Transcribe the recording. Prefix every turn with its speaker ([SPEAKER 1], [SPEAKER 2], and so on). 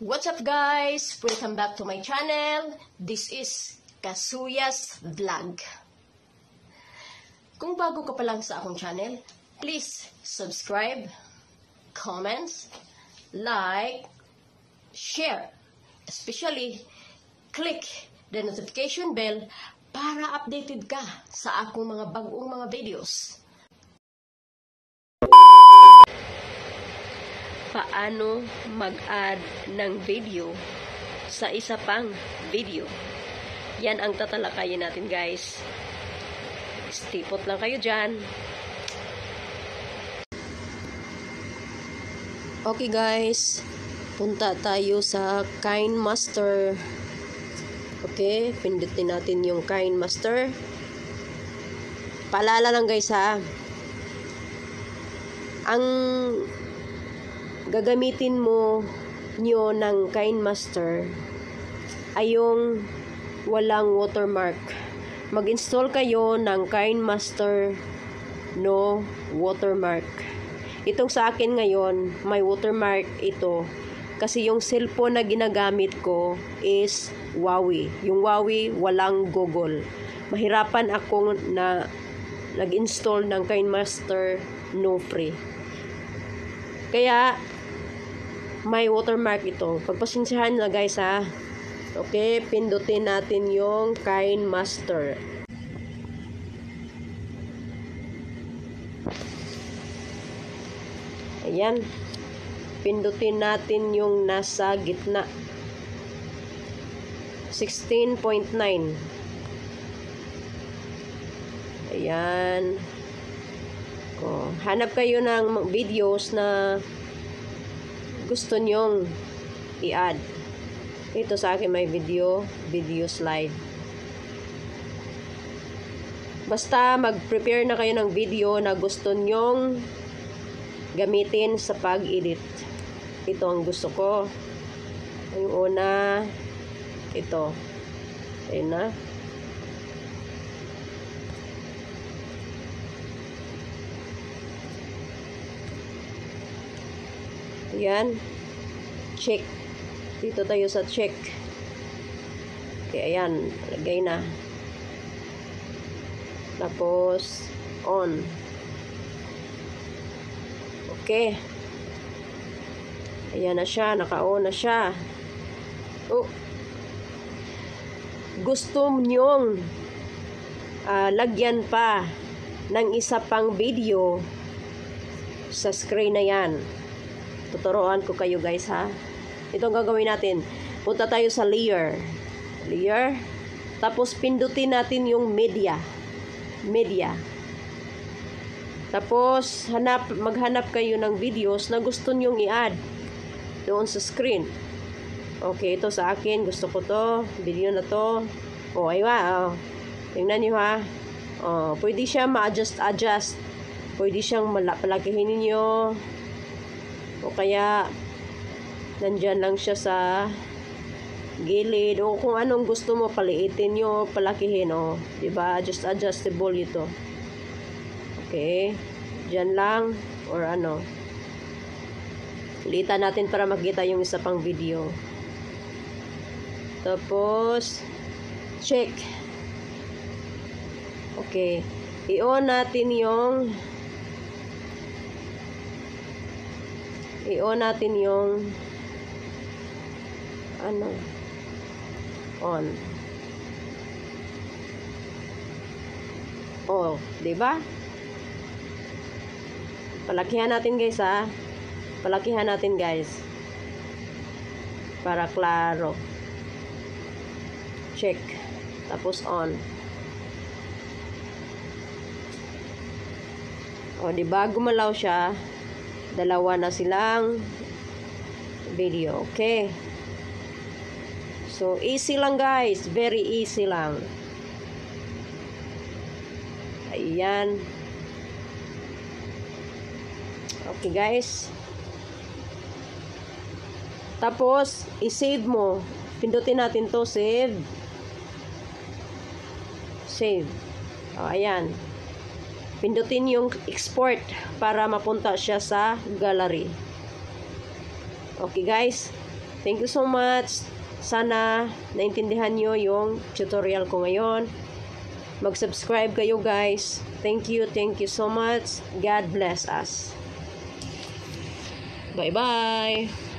[SPEAKER 1] What's up guys? Welcome back to my channel. This is Kasuyas Vlog. Kung bago ka pa lang sa akong channel, please subscribe, comments, like, share. Especially, click the notification bell para updated ka sa akong mga bagong mga videos. Paano mag-add ng video sa isa pang video? Yan ang tatalakayin natin guys. Stipot lang kayo dyan. Okay guys, punta tayo sa KineMaster. Okay, pindutin natin yung KineMaster. Paalala lang guys ha, ang gagamitin mo nyo ng KineMaster ay yung walang watermark. Mag-install kayo ng KineMaster no watermark. Itong sa akin ngayon, may watermark ito. Kasi yung cellphone na ginagamit ko is Huawei. Yung Huawei, walang Google. Mahirapan akong nag-install ng KineMaster no free. Kaya, may watermark ito. Pagpasensyahan na guys ha. Okay, pindutin natin yung KineMaster. Ayan. Pindutin natin yung nasa gitna. 16.9. Ayan. Hanap kayo ng videos na gusto nyong i-add. Ito sa akin may video slide. Basta mag-prepare na kayo ng video na gusto nyong gamitin sa pag-edit. Ito ang gusto ko. Yung una, ito. Ayun na. Ayan. Check. Dito tayo sa check. Okay, ayan. Lagay na. Tapos, on. Okay. Ayan na siya. Naka-on na siya. Oh. Gusto nyong lagyan pa ng isa pang video sa screen na yan. Tuturuan ko kayo guys ha. Ito ang gagawin natin. Punta tayo sa layer. Layer. Tapos pindutin natin yung media. Media. Tapos maghanap kayo ng videos na gusto nyong i-add doon sa screen. Okay, ito sa akin. Gusto ko to. Video na to. O, aywa. Tingnan nyo ha. Pwede siya ma-adjust. Pwede siyang palakihin ninyo. O kaya nandyan lang siya sa gilid o kung anong gusto mo paliitin nyo, palakihin o, diba? Adjustable ito. Okay, dyan lang or ano, litan natin para makita yung isa pang video. Tapos check. Okay, i-on natin yung ano, on. Oh, 'di ba? Palakihan natin guys ha. Palakihan natin guys. Para klaro. Check. Tapos on. Oh, 'di ba? Gumalaw siya. Dalawa na silang video. Okay. So, easy lang guys. Very easy lang. Ayan. Okay guys. Tapos, i-save mo. Pindutin natin to. Save. Save. O, ayan. Pindutin yung export para mapunta siya sa gallery. Okay guys. Thank you so much. Sana naintindihan nyo yung tutorial ko ngayon. Mag-subscribe kayo guys. Thank you so much. God bless us. Bye-bye.